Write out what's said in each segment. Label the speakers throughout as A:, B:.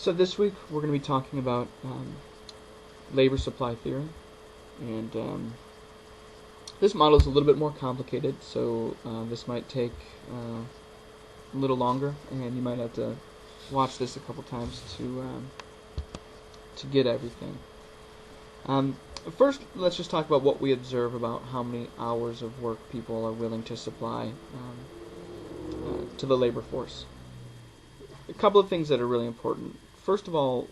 A: So this week we're going to be talking about labor supply theory, and this model is a little bit more complicated, so this might take a little longer, and you might have to watch this a couple times to get everything. First, let's just talk about what we observe about how many hours of work people are willing to supply to the labor force. A couple of things that are really important. First of all,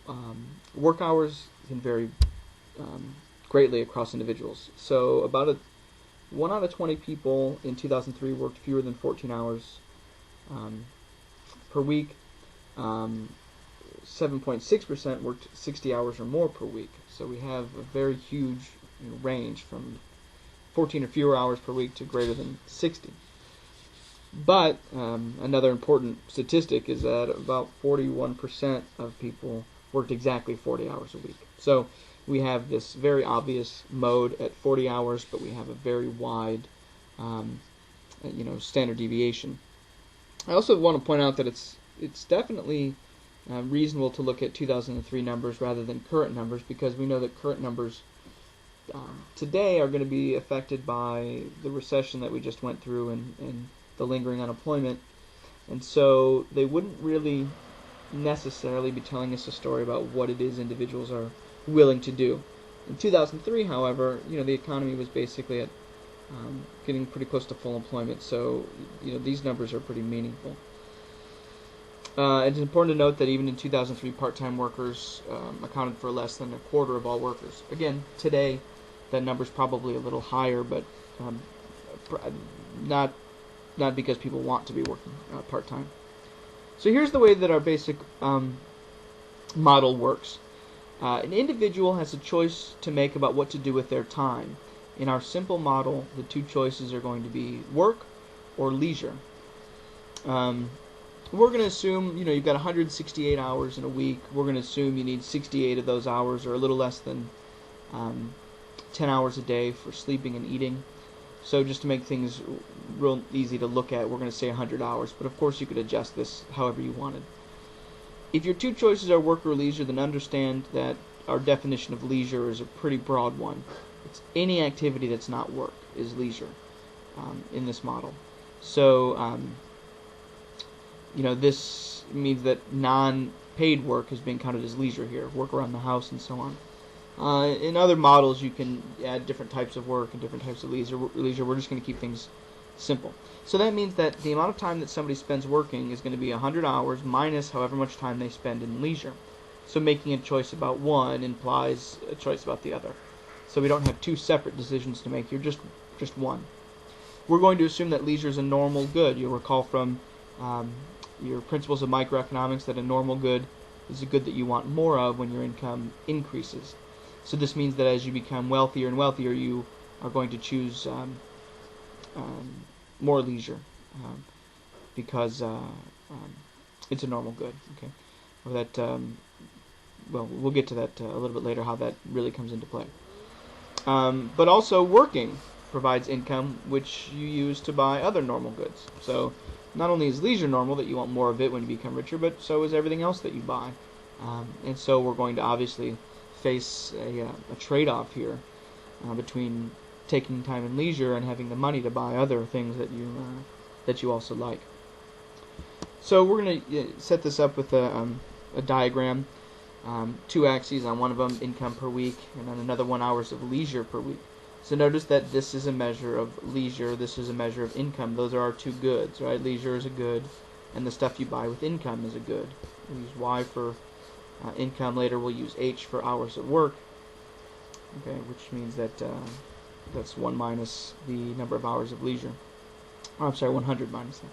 A: work hours can vary greatly across individuals. So about 1 out of 20 people in 2003 worked fewer than 14 hours per week. 7.6% worked 60 hours or more per week. So we have a very huge range from 14 or fewer hours per week to greater than 60. But another important statistic is that about 41% of people worked exactly 40 hours a week. So we have this very obvious mode at 40 hours, but we have a very wide standard deviation. I also want to point out that it's definitely reasonable to look at 2003 numbers rather than current numbers, because we know that current numbers today are going to be affected by the recession that we just went through and the lingering unemployment, and so they wouldn't really necessarily be telling us a story about what it is individuals are willing to do. In 2003, however, the economy was basically at getting pretty close to full employment, so these numbers are pretty meaningful. It's important to note that even in 2003, part-time workers accounted for less than a quarter of all workers. Again, today that number's probably a little higher, but not because people want to be working part-time. So here's the way that our basic model works. An individual has a choice to make about what to do with their time. In our simple model, the two choices are going to be work or leisure. We're going to assume, you've got 168 hours in a week. We're going to assume you need 68 of those hours, or a little less than 10 hours a day for sleeping and eating. So just to make things real easy to look at, we're going to say 100 hours. But of course you could adjust this however you wanted. If your two choices are work or leisure, then understand that our definition of leisure is a pretty broad one. It's any activity that's not work is leisure in this model. So this means that non-paid work is being counted as leisure here, work around the house and so on. In other models, you can add different types of work and different types of leisure. We're just going to keep things simple. So that means that the amount of time that somebody spends working is going to be 100 hours minus however much time they spend in leisure. So making a choice about one implies a choice about the other. So we don't have two separate decisions to make. You're just one. We're going to assume that leisure is a normal good. You'll recall from your principles of microeconomics that a normal good is a good that you want more of when your income increases. So this means that as you become wealthier and wealthier, you are going to choose more leisure because it's a normal good. Okay, or that we'll get to that a little bit later, how that really comes into play. But also working provides income which you use to buy other normal goods. So not only is leisure normal, that you want more of it when you become richer, but so is everything else that you buy. And so we're going to obviously face a trade-off here between taking time and leisure and having the money to buy other things that you also like. So we're going to set this up with a diagram. Two axes, on one of them income per week, and on another one hours of leisure per week. So notice that this is a measure of leisure, this is a measure of income. Those are our two goods, right? Leisure is a good, and the stuff you buy with income is a good. We'll use Y for income. Later we'll use H for hours of work, okay, which means that that's 1 minus the number of hours of leisure. Oh, I'm sorry, 100 minus that.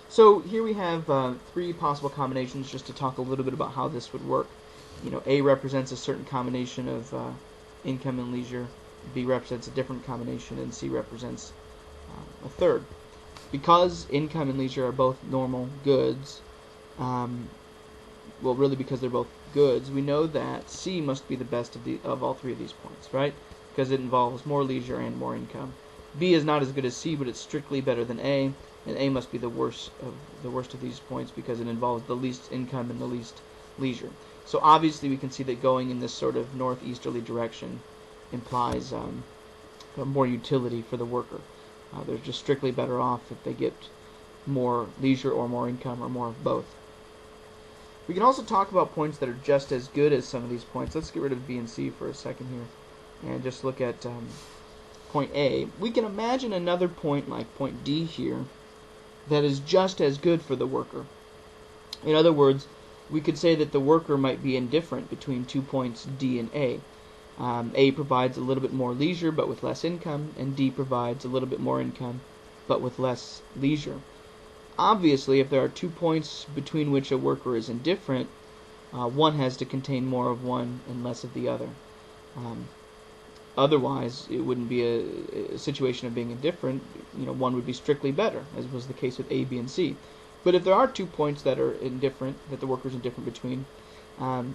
A: So here we have three possible combinations just to talk a little bit about how this would work. A represents a certain combination of income and leisure, B represents a different combination, and C represents a third. Because income and leisure are both normal goods, really because they're both goods, we know that C must be the best of all three of these points, right? Because it involves more leisure and more income. B is not as good as C, but it's strictly better than A, and A must be the worst of these points because it involves the least income and the least leisure. So obviously we can see that going in this sort of northeasterly direction implies more utility for the worker. They're just strictly better off if they get more leisure or more income or more of both. We can also talk about points that are just as good as some of these points. Let's get rid of B and C for a second here and just look at point A. We can imagine another point like point D here that is just as good for the worker. In other words, we could say that the worker might be indifferent between 2 points D and A. A provides a little bit more leisure but with less income, and D provides a little bit more income but with less leisure. Obviously, if there are 2 points between which a worker is indifferent, one has to contain more of one and less of the other. Otherwise, it wouldn't be a situation of being indifferent. One would be strictly better, as was the case with A, B, and C. But if there are 2 points that are indifferent, that the worker is indifferent between,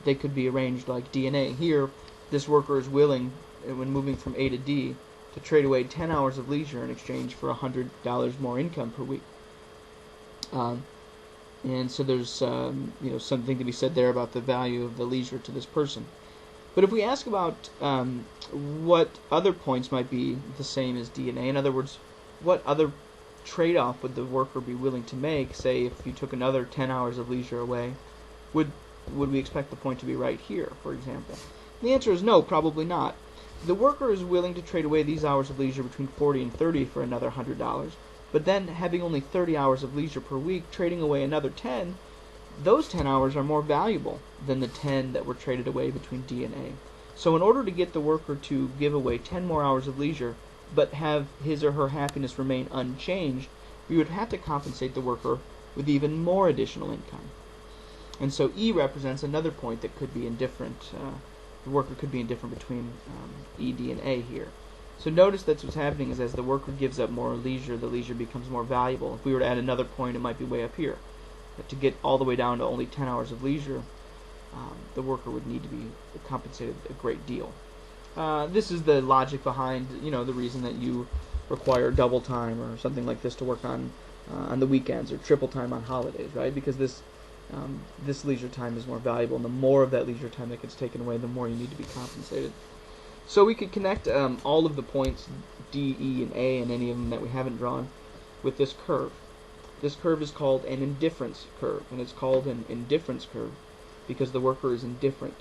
A: they could be arranged like D and A. Here, this worker is willing, when moving from A to D, to trade away 10 hours of leisure in exchange for $100 more income per week. And so there's something to be said there about the value of the leisure to this person. But if we ask about what other points might be the same as D and A, in other words, what other trade-off would the worker be willing to make? Say, if you took another 10 hours of leisure away, would we expect the point to be right here, for example? The answer is no, probably not. The worker is willing to trade away these hours of leisure between 40 and 30 for another $100, but then having only 30 hours of leisure per week, trading away another 10, those 10 hours are more valuable than the 10 that were traded away between D and A. So in order to get the worker to give away 10 more hours of leisure, but have his or her happiness remain unchanged, we would have to compensate the worker with even more additional income. And so E represents another point that could be indifferent. The worker could be indifferent between E, D, and A here. So notice that's what's happening is as the worker gives up more leisure, the leisure becomes more valuable. If we were to add another point, it might be way up here. But to get all the way down to only 10 hours of leisure, the worker would need to be compensated a great deal. This is the logic behind, the reason that you require double time or something like this to work on the weekends, or triple time on holidays, right? Because this leisure time is more valuable, and the more of that leisure time that gets taken away, the more you need to be compensated. So we could connect all of the points D, E, and A, and any of them that we haven't drawn, with this curve. This curve is called an indifference curve, and it's called an indifference curve because the worker is indifferent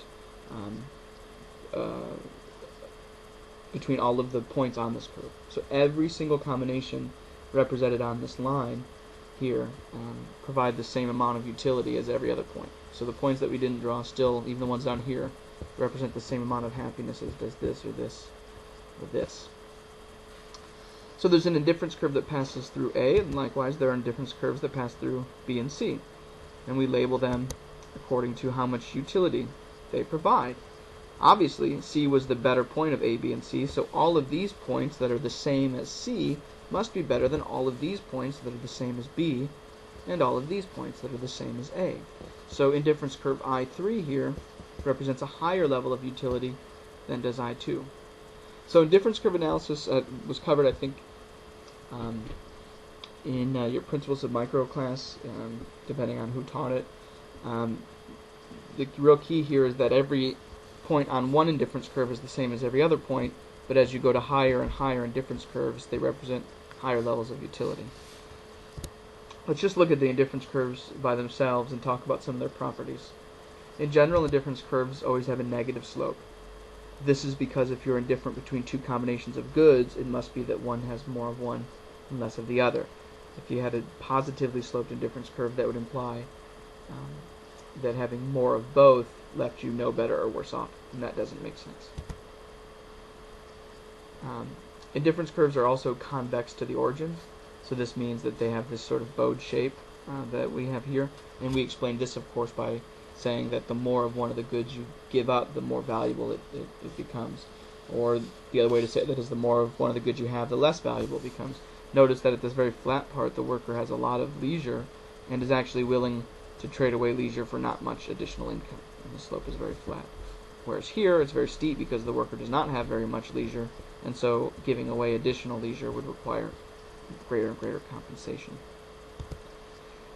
A: between all of the points on this curve. So every single combination represented on this line here provide the same amount of utility as every other point. So the points that we didn't draw still, even the ones down here, represent the same amount of happiness as does this or this or this. So there's an indifference curve that passes through A, and likewise there are indifference curves that pass through B and C. And we label them according to how much utility they provide. Obviously, C was the better point of A, B, and C, so all of these points that are the same as C must be better than all of these points that are the same as B, and all of these points that are the same as A. So indifference curve I3 here represents a higher level of utility than does I2. So indifference curve analysis was covered, I think, in your Principles of Micro class, depending on who taught it. The real key here is that every point on one indifference curve is the same as every other point, but as you go to higher and higher indifference curves, they represent higher levels of utility. Let's just look at the indifference curves by themselves and talk about some of their properties. In general, indifference curves always have a negative slope. This is because if you're indifferent between two combinations of goods, it must be that one has more of one and less of the other. If you had a positively sloped indifference curve, that would imply that having more of both left you no better or worse off, and that doesn't make sense. Indifference curves are also convex to the origin, so this means that they have this sort of bowed shape that we have here, and we explained this, of course, by saying that the more of one of the goods you give up, the more valuable it becomes. Or the other way to say that is the more of one of the goods you have, the less valuable it becomes. Notice that at this very flat part, the worker has a lot of leisure and is actually willing to trade away leisure for not much additional income, and the slope is very flat. Whereas here, it's very steep because the worker does not have very much leisure, and so giving away additional leisure would require greater and greater compensation.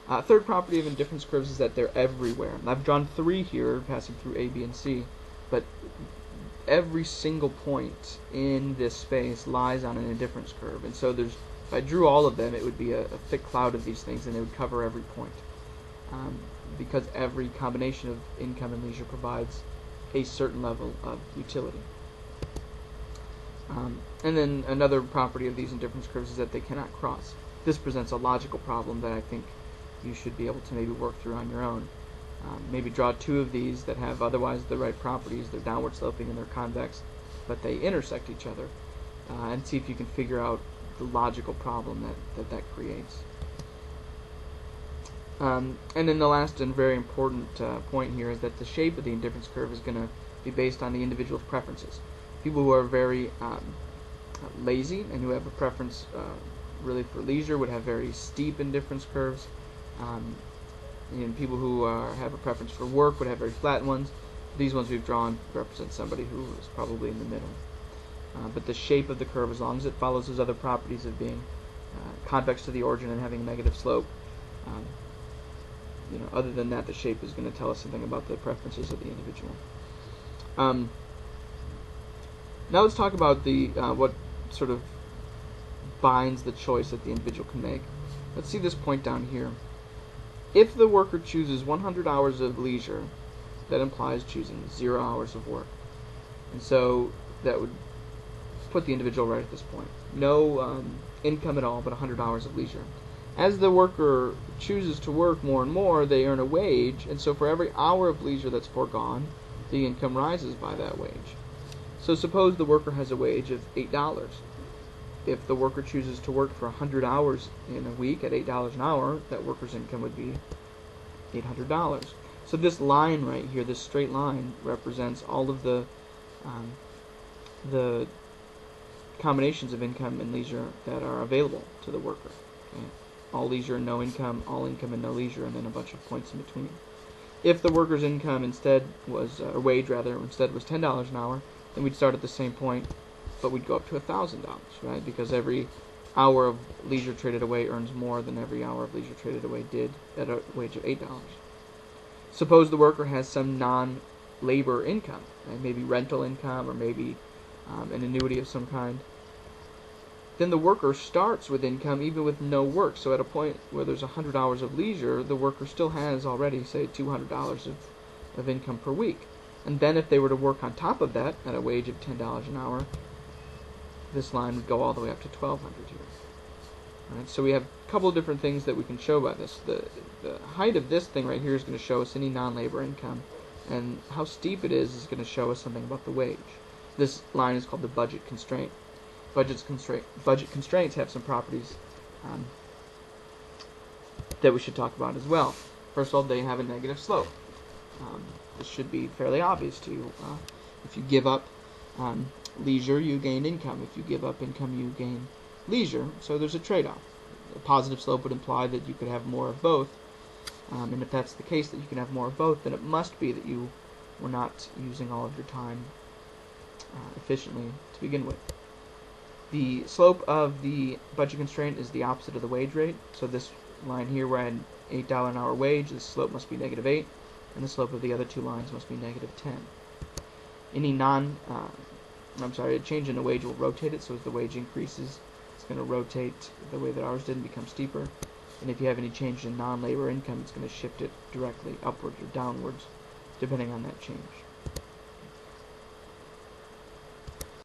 A: Third property of indifference curves is that they're everywhere. And I've drawn 3 here, passing through A, B, and C, but every single point in this space lies on an indifference curve. And so if I drew all of them, it would be a thick cloud of these things, and they would cover every point. Because every combination of income and leisure provides a certain level of utility. And then another property of these indifference curves is that they cannot cross. This presents a logical problem that I think you should be able to maybe work through on your own. Maybe draw 2 of these that have otherwise the right properties. They're downward sloping and they're convex, but they intersect each other, and see if you can figure out the logical problem that creates. And then the last and very important point here is that the shape of the indifference curve is going to be based on the individual's preferences. People who are very lazy and who have a preference really for leisure would have very steep indifference curves. And people who have a preference for work would have very flat ones. These ones we've drawn represent somebody who is probably in the middle. But the shape of the curve, as long as it follows those other properties of being convex to the origin and having a negative slope, other than that, the shape is going to tell us something about the preferences of the individual. Now let's talk about what sort of binds the choice that the individual can make. Let's see this point down here. If the worker chooses 100 hours of leisure, that implies choosing 0 hours of work. And so that would put the individual right at this point. No income at all, but 100 hours of leisure. As the worker chooses to work more and more, they earn a wage, and so for every hour of leisure that's foregone, the income rises by that wage. So suppose the worker has a wage of $8. If the worker chooses to work for 100 hours in a week at $8 an hour, that worker's income would be $800. So this line right here, this straight line, represents all of the combinations of income and leisure that are available to the worker. Okay? All leisure and no income, all income and no leisure, and then a bunch of points in between. If the worker's income instead was, or wage rather, instead was $10 an hour, then we'd start at the same point, but we'd go up to $1,000, right? Because every hour of leisure traded away earns more than every hour of leisure traded away did at a wage of $8. Suppose the worker has some non-labor income, right? Maybe rental income or maybe an annuity of some kind. Then the worker starts with income even with no work. So at a point where there's 100 hours of leisure, the worker still has already, say, $200 of income per week. And then if they were to work on top of that at a wage of $10 an hour, this line would go all the way up to $1,200 here. Right, so we have a couple of different things that we can show by this. The height of this thing right here is going to show us any non-labor income, and how steep it is going to show us something about the wage. This line is called the budget constraint. Budget constraints have some properties that we should talk about as well. First of all, they have a negative slope. This should be fairly obvious to you. If you give up leisure, you gain income. If you give up income, you gain leisure. So there's a trade-off. A positive slope would imply that you could have more of both. And if that's the case, that you can have more of both, then it must be that you were not using all of your time efficiently to begin with. The slope of the budget constraint is the opposite of the wage rate. So this line here, where I had $8 an hour wage, the slope must be -8, and the slope of the other two lines must be -10. Any a change in the wage will rotate it, so as the wage increases, it's going to rotate the way that ours did and become steeper. And if you have any change in non-labor income, it's going to shift it directly upwards or downwards, depending on that change.